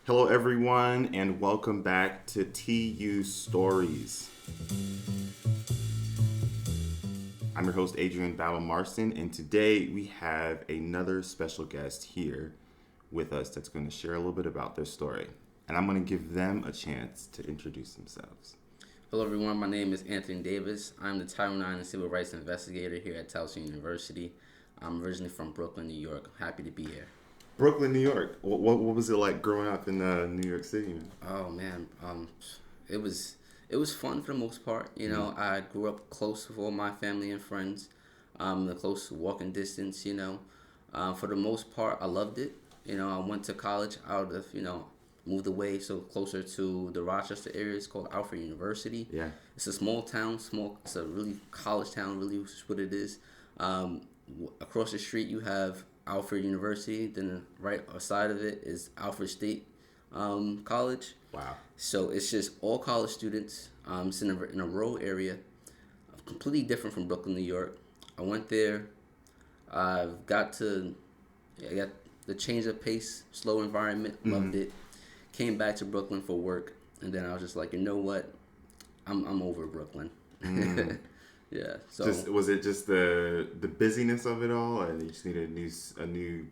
Hello, everyone, and welcome back to TU Stories. I'm your host, Adrian Battle Marston, and today we have another special guest here with us that's going to share a little bit about their story. And I'm going to give them a chance to introduce themselves. Hello, everyone. My name is Anthony Davis. I'm the Title IX Civil Rights Investigator here at Towson University. I'm originally from Brooklyn, New York. I'm happy to be here. Brooklyn, New York. What was it like growing up in New York City? Oh man, it was fun for the most part. I grew up close with all my family and friends, the close walking distance. For the most part, I loved it. I went to college out of moved away so closer to the Rochester area. It's called Alfred University. Yeah. It's a small town. It's a really college town. Really, is what it is. Across the street, you have Alfred University. Then right side of it is Alfred State College. Wow. So it's just all college students. It's in a rural area, completely different from Brooklyn, New York. I went there. I got the change of pace, slow environment. Loved it. Came back to Brooklyn for work, and then I was just like, you know what, I'm over Brooklyn. Yeah. So Was it just the busyness of it all, and you just needed a new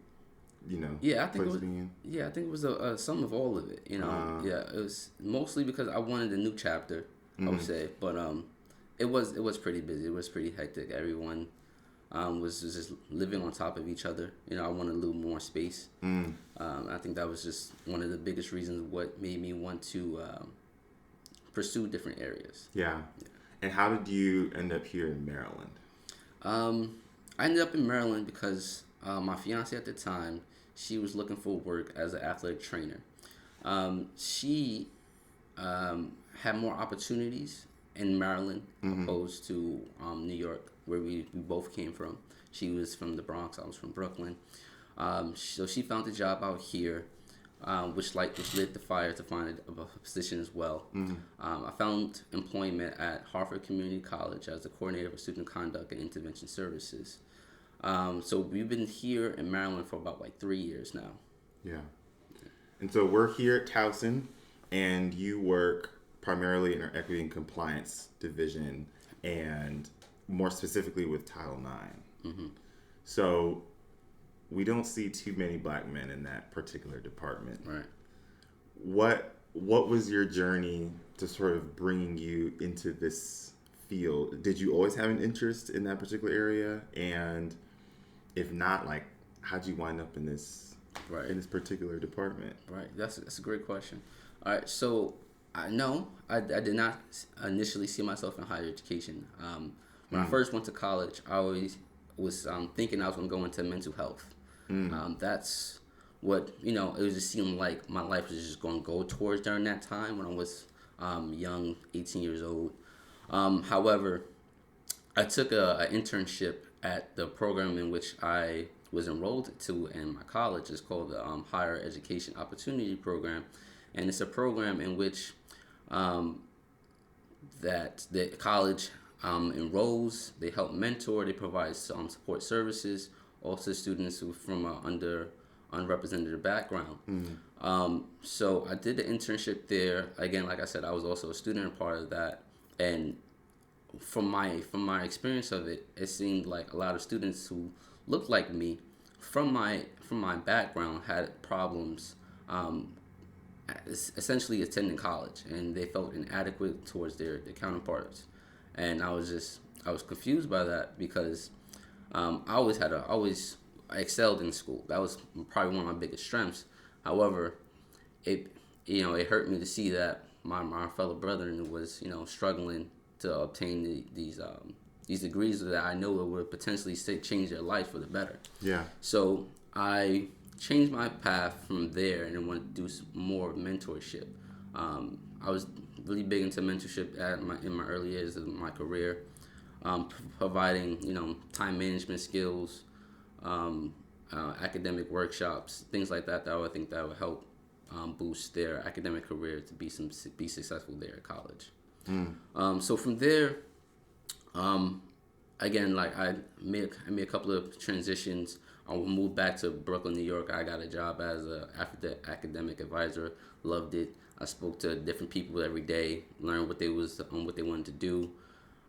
yeah, I think place it was. to be in? Yeah, I think it was a sum of all of it. Yeah, it was mostly because I wanted a new chapter. I would say, but it was pretty busy. It was pretty hectic. Everyone was just living on top of each other. I wanted a little more space. I think that was just one of the biggest reasons what made me want to pursue different areas. Yeah. And how did you end up here in Maryland? I ended up in Maryland because my fiance at the time, she was looking for work as an athletic trainer. She had more opportunities in Maryland opposed to New York, where we both came from. She was from the Bronx, I was from Brooklyn. So she found a job out here, which lit the fire to find a position as well. I found employment at Harvard Community College as the coordinator for student conduct and intervention services. So we've been here in Maryland for about 3 years now. Yeah. And so we're here at Towson, and you work primarily in our equity and compliance division, and more specifically with Title IX. So we don't see too many black men in that particular department. Right. What was your journey to sort of bringing you into this field? Did you always have an interest in that particular area? And if not, how'd you wind up in this particular department? Right. That's a great question. All right. So I did not initially see myself in higher education. When I first went to college, I always was thinking I was going to go into mental health. That's what, it was just seeming like my life was just going to go towards during that time when I was young, 18 years old. However, I took an internship at the program in which I was enrolled to in my college. It's called the Higher Education Opportunity Program. And it's a program in which that the college enrolls, they help mentor, they provide support services, also students who from unrepresented background. So I did the internship there. Again, like I said, I was also a student and part of that. And from my experience of it, it seemed like a lot of students who looked like me, from my background, had problems essentially attending college, and they felt inadequate towards their counterparts. And I was confused by that because I always excelled in school. That was probably one of my biggest strengths. However, it hurt me to see that my fellow brethren was struggling to obtain these degrees that I know would potentially change their life for the better. Yeah. So I changed my path from there and then wanted to do more mentorship. I was really big into mentorship in my early years of my career, providing time management skills, academic workshops, things like that. That I think that would help boost their academic career to be successful there at college. So from there, again, I made a couple of transitions. I moved back to Brooklyn, New York. I got a job as a academic advisor. Loved it. I spoke to different people every day, learned what they wanted to do.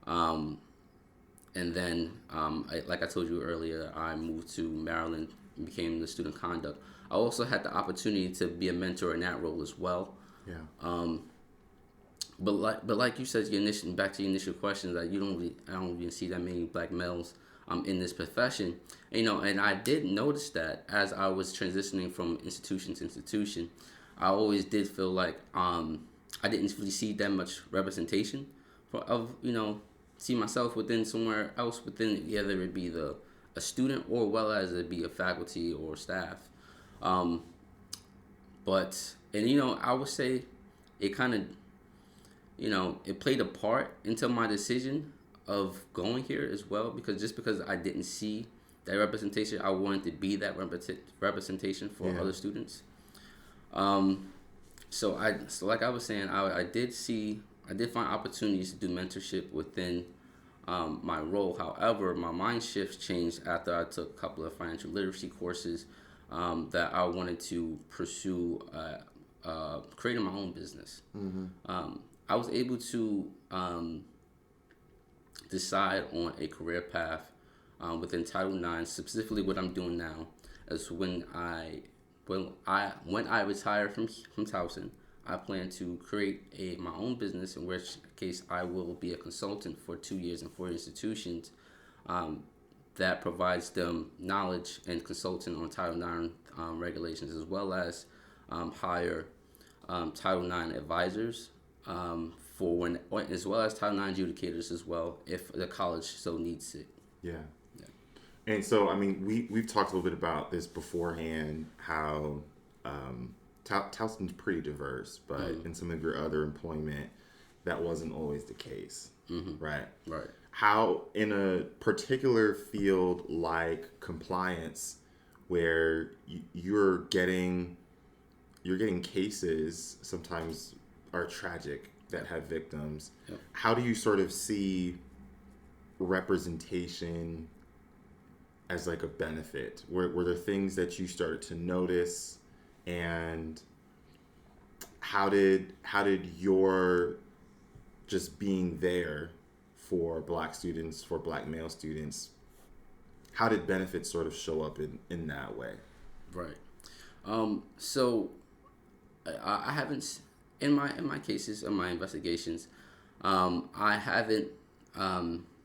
Um, and then, like I told you earlier, I moved to Maryland and became the student conduct. I also had the opportunity to be a mentor in that role as well. Yeah. But like you said, back to your initial question, that I don't even see that many black males in this profession. And I did notice that as I was transitioning from institution to institution, I always did feel like I didn't really see that much representation see myself within somewhere else within, either it be a student or well as it be a faculty or staff. Um, but I would say it kind of it played a part into my decision of going here as well, because I didn't see that representation, I wanted to be that representation for other students. So like I was saying, I did find opportunities to do mentorship within my role. However, my mind shift changed after I took a couple of financial literacy courses that I wanted to pursue creating my own business. I was able to decide on a career path within Title IX. Specifically, what I'm doing now is when I retire from Towson, I plan to create my own business, in which case I will be a consultant for 2 years in 4 institutions that provides them knowledge and consulting on Title IX regulations, as well as hire Title IX advisors as well as Title IX adjudicators as well, if the college so needs it. Yeah. And so, I mean, we've talked a little bit about this beforehand, how Towson's pretty diverse, but in some of your other employment, that wasn't always the case, right? Right. How, in a particular field like compliance, where you're getting cases sometimes are tragic that have victims, how do you sort of see representation as like a benefit? Were there things that you started to notice, and how did your just being there for black students, for black male students, how did benefits sort of show up in that way? Right. So I haven't, in my cases, in my investigations, I haven't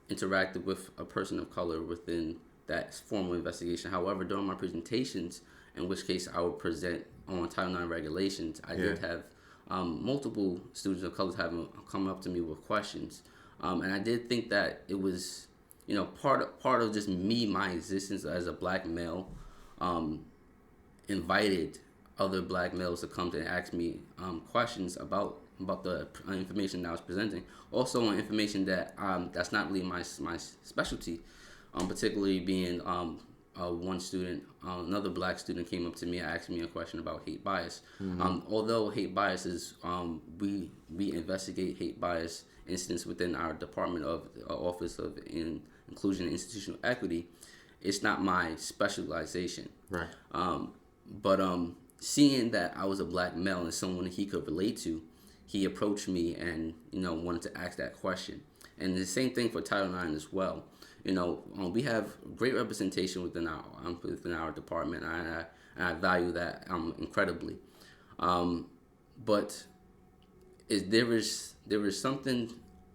interacted with a person of color within that formal investigation. However, during my presentations, in which case I would present on Title IX regulations, I did have multiple students of color have come up to me with questions, and I did think that it was, part of just my existence as a black male, invited other black males to come to and ask me questions about the information that I was presenting. Also, on information that that's not really my specialty. Particularly being one student, another black student came up to me and asked me a question about hate bias. Although hate bias is, we investigate hate bias incidents within our Department of Office of Inclusion and Institutional Equity, it's not my specialization. Right. But seeing that I was a black male and someone he could relate to, he approached me and wanted to ask that question. And the same thing for Title IX as well. We have great representation within our department, and I value that incredibly. But there is something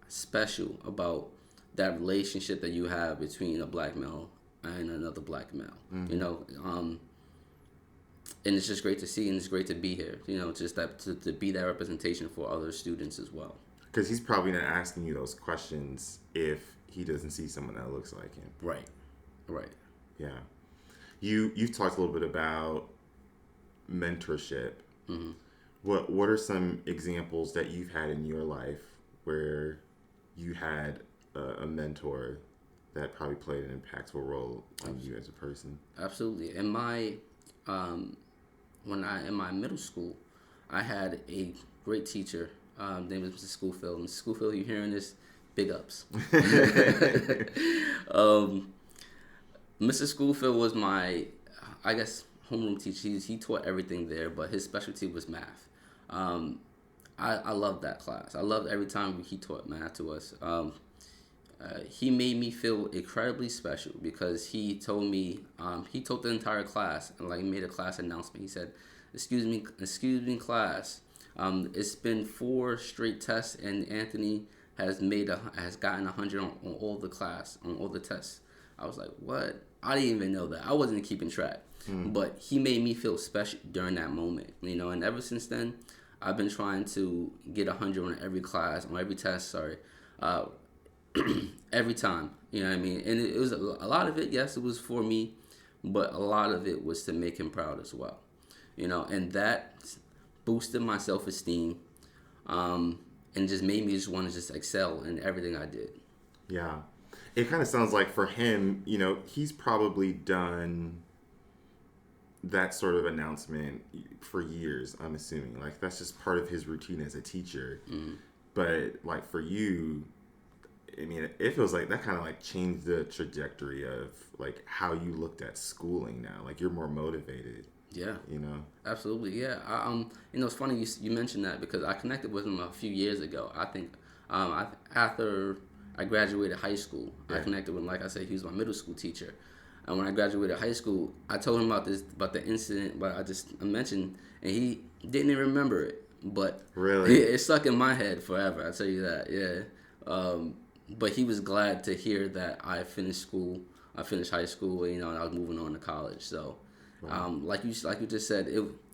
special about that relationship that you have between a black male and another black male. And it's just great to see, and it's great to be here. Just that to be that representation for other students as well. Because he's probably not asking you those questions if he doesn't see someone that looks like him. Right. Yeah. You've talked a little bit about mentorship. What are some examples that you've had in your life where you had a mentor that probably played an impactful role on you as a person? Absolutely. In my in my middle school, I had a great teacher named Mr. Schoolfield. Mr. Schoolfield, you hearing this? Big ups. Mr. Schoolfield was my, I guess, homeroom teacher. He taught everything there, but his specialty was math. Um, I loved that class. I loved every time he taught math to us. He made me feel incredibly special because he told the entire class and like made a class announcement. He said, excuse me, class. It's been 4 straight tests, and Anthony has gotten 100 on all the class on all the tests. I was like, what? I didn't even know that. I wasn't keeping track, but he made me feel special during that moment. And ever since then, I've been trying to get 100 on every class, on every test. Sorry, uh, every time. You know what I mean? And it was a lot of it. Yes, it was for me, but a lot of it was to make him proud as well. And that boosted my self esteem, and just made me just want to just excel in everything I did. Yeah. It kind of sounds like for him, he's probably done that sort of announcement for years, I'm assuming. Like, that's just part of his routine as a teacher. But, like, for you, I mean, it feels like that kind of, like, changed the trajectory of, like, how you looked at schooling now. Like, you're more motivated. Yeah. Absolutely, yeah. It's funny you mentioned that because I connected with him a few years ago. I think after I graduated high school, I connected with him. Like I said, he was my middle school teacher. And when I graduated high school, I told him about the incident, but I mentioned, and he didn't even remember it. But really, it stuck in my head forever. I tell you that, yeah. But he was glad to hear that I finished school. I finished high school, and I was moving on to college. So, like you just said,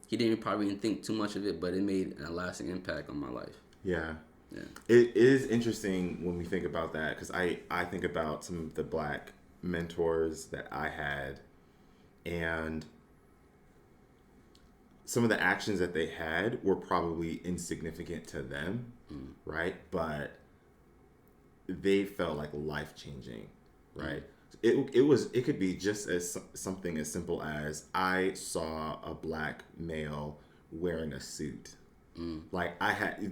he didn't probably even think too much of it, but it made a lasting impact on my life. Yeah. Yeah. It is interesting when we think about that because I think about some of the Black mentors that I had and some of the actions that they had were probably insignificant to them, right? But they felt like life-changing, right? It could be just as something as simple as I saw a Black male wearing a suit. Like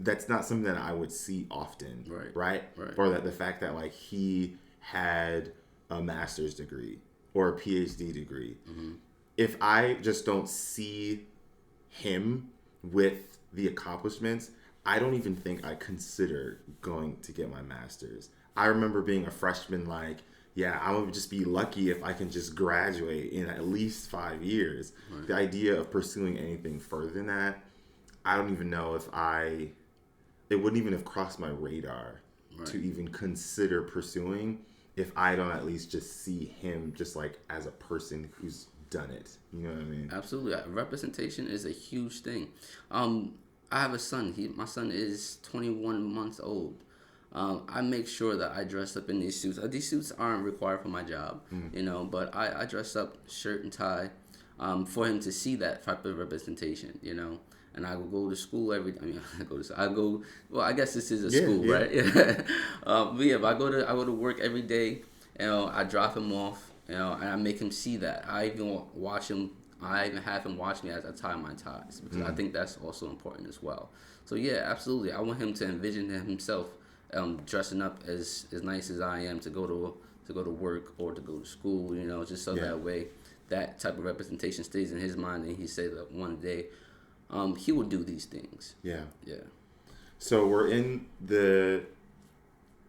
that's not something that I would see often, right? Or that the fact that like he had a master's degree or a PhD degree. If I just don't see him with the accomplishments, I don't even think I consider going to get my master's. I remember being a freshman like, yeah, I would just be lucky if I can just graduate in at least 5 years. The idea of pursuing anything further than that, I don't even know it wouldn't even have crossed my radar to even consider pursuing if I don't at least just see him just like as a person who's done it. You know what I mean? Absolutely. Representation is a huge thing. I have a son. My son is 21 months old. I make sure that I dress up in these suits. These suits aren't required for my job, but I dress up shirt and tie for him to see that type of representation, And I will go to school well, I guess this is a school, right? But yeah, but I go to work every day, I drop him off, and I make him see that. I even have him watch me as I tie my ties because I think that's also important as well. So yeah, absolutely. I want him to envision himself dressing up as nice as I am to go to work or to go to school, just so that way that type of representation stays in his mind and he says that one day he will do these things. Yeah. So we're in the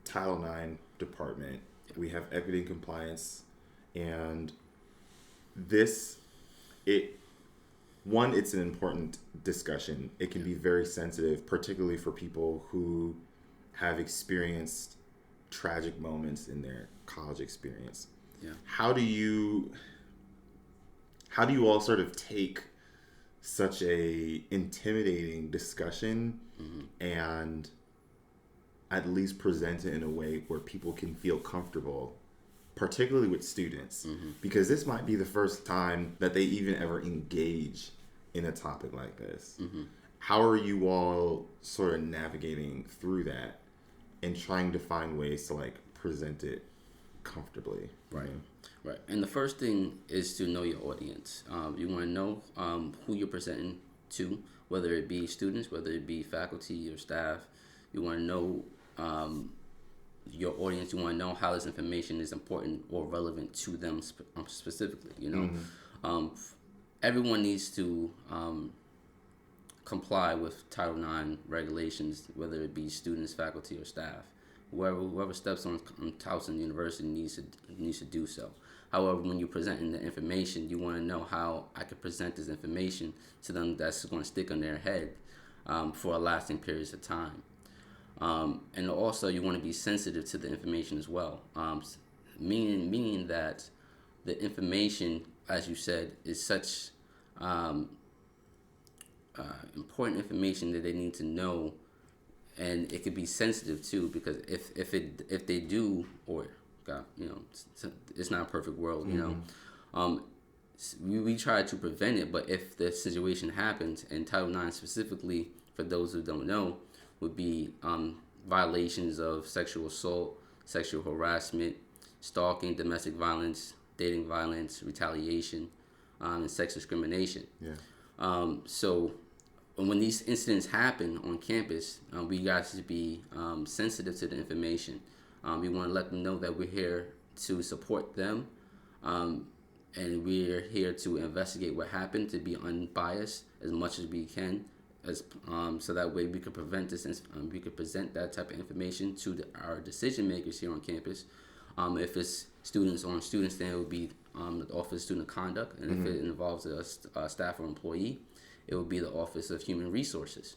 Title IX department. We have equity and compliance, and it's an important discussion. It can be very sensitive, particularly for people who have experienced tragic moments in their college experience. Yeah. How do you all sort of take such a intimidating discussion and at least present it in a way where people can feel comfortable, particularly with students, because this might be the first time that they even ever engage in a topic like this. How are you all sort of navigating through that and trying to find ways to like present it comfortably? Right. And the first thing is to know your audience. You want to know who you're presenting to, whether it be students, whether it be faculty or staff. You want to know your audience. You want to know how this information is important or relevant to them specifically. You know, um, everyone needs to comply with Title IX regulations, whether it be students, faculty, or staff. Whoever steps on Towson University needs to do so. However, when you're presenting the information, you want to know how I can present this information to them that's going to stick on their head for a lasting periods of time. And also, you want to be sensitive to the information as well, meaning that the information, as you said, is such important information that they need to know, and it could be sensitive too, because if they do, or God, it's not a perfect world, we try to prevent it, but if the situation happens, and Title IX specifically, for those who don't know, would be violations of sexual assault, sexual harassment, stalking, domestic violence, dating violence, retaliation, and sex discrimination. Yeah. So when these incidents happen on campus, we got to be sensitive to the information. We want to let them know that we're here to support them, and we're here to investigate what happened, to be unbiased as much as we can, so that way we could prevent this. We could present that type of information to our decision makers here on campus. If it's students on student stand, it would be the Office of Student Conduct, and if it involves a staff or employee, it would be the Office of Human Resources.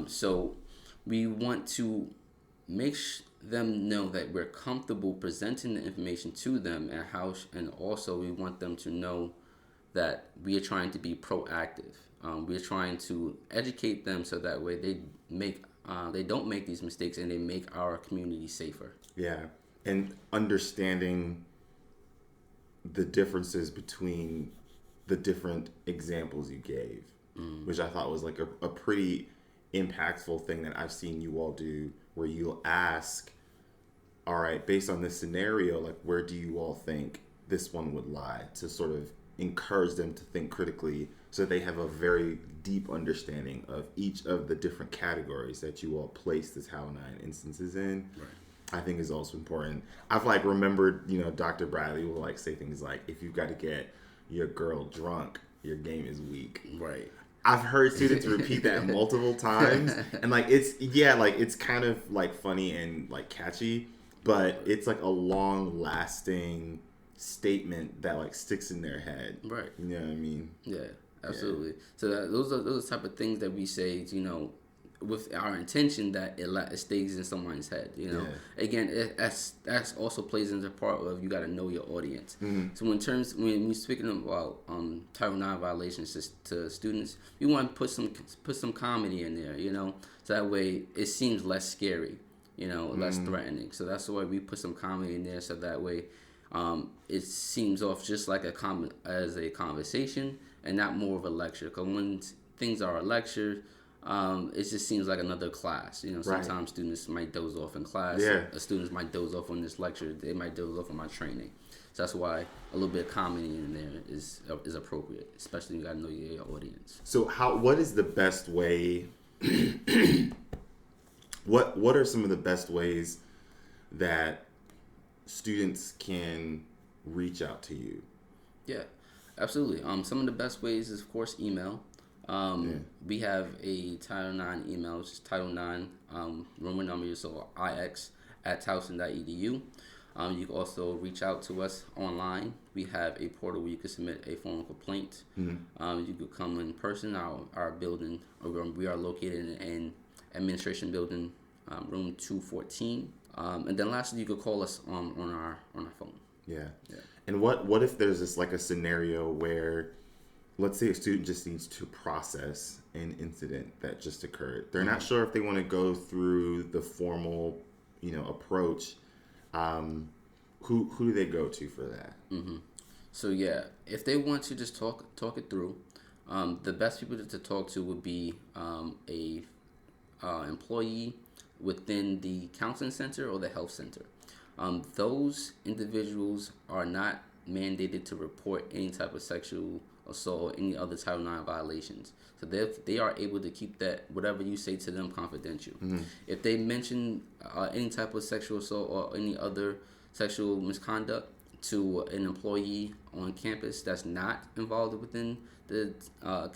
So we want to make them know that we're comfortable presenting the information to them, and also we want them to know that we are trying to be proactive. We're trying to educate them so that way they don't make these mistakes, and they make our community safer. Yeah, and understanding the differences between the different examples you gave, which I thought was like a pretty impactful thing that I've seen you all do, where you'll ask, all right, based on this scenario, like, where do you all think this one would lie, to sort of encourage them to think critically, so they have a very deep understanding of each of the different categories that you all place the Title IX instances in. Right. I think is also important. I've remembered, Dr. Bradley will say things like, if you've got to get your girl drunk, your game is weak. Right. I've heard students repeat that multiple times, and it's kind of funny and catchy, but it's a long lasting statement that sticks in their head. Right. You know what I mean? Yeah, absolutely. Yeah. So those are the type of things that we say, with our intention that it stays in someone's head. Yeah. Again, that's also plays into part of, you got to know your audience. Mm-hmm. So when we're speaking about Title IX violations to students, we want to put some comedy in there, so that way it seems less scary, less threatening. So that's why we put some comedy in there, so that way it seems off just like as a conversation and not more of a lecture. Because when things are a lecture, it just seems like another class. Sometimes right. Students might doze off in class. Yeah. Students might doze off on this lecture. They might doze off on my training. So that's why a little bit of comedy in there is appropriate, especially you got to know your audience. So what is the best way? What are some of the best ways that students can reach out to you? Yeah, absolutely. Some of the best ways is, of course, email. We have a Title IX email, which is Title IX, Roman number, so IX at Towson.edu. You can also reach out to us online. We have a portal where you can submit a formal complaint. Mm-hmm. You could come in person. Our building, we are located in Administration Building, room 214. And then lastly, you could call us on our phone. Yeah. And what if there's this a scenario where, let's say a student just needs to process an incident that just occurred. They're not sure if they want to go through the formal, approach. Who do they go to for that? Mm-hmm. So yeah, if they want to just talk it through, the best people to talk to would be a employee within the counseling center or the health center. Those individuals are not mandated to report any type of sexual assault, or any other Title IX violations. So they are able to keep that, whatever you say to them, confidential. If they mention any type of sexual assault or any other sexual misconduct to an employee on campus that's not involved within the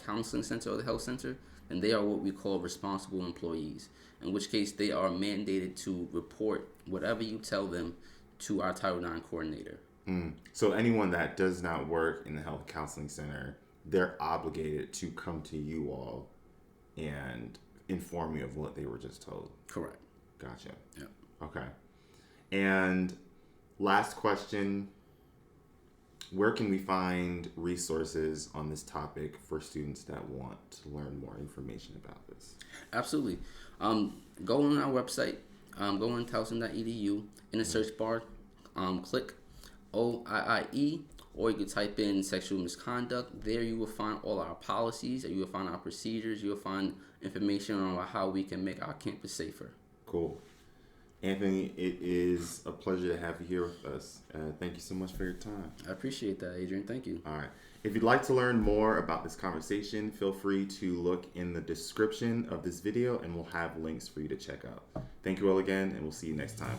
counseling center or the health center, then they are what we call responsible employees, in which case they are mandated to report whatever you tell them to our Title IX coordinator. So anyone that does not work in the health counseling center, they're obligated to come to you all and inform you of what they were just told. Correct. Gotcha. Yep. Okay. And last question, where can we find resources on this topic for students that want to learn more information about this? Absolutely. Go on our website, go on Towson.edu, in the search bar, click OIIE, or you can type in sexual misconduct. There you will find all our policies, you will find our procedures, you will find information on how we can make our campus safer. Cool. Anthony, it is a pleasure to have you here with us. Thank you so much for your time. I appreciate that, Adrian. Thank you. All right. If you'd like to learn more about this conversation, feel free to look in the description of this video and we'll have links for you to check out. Thank you all again, and we'll see you next time.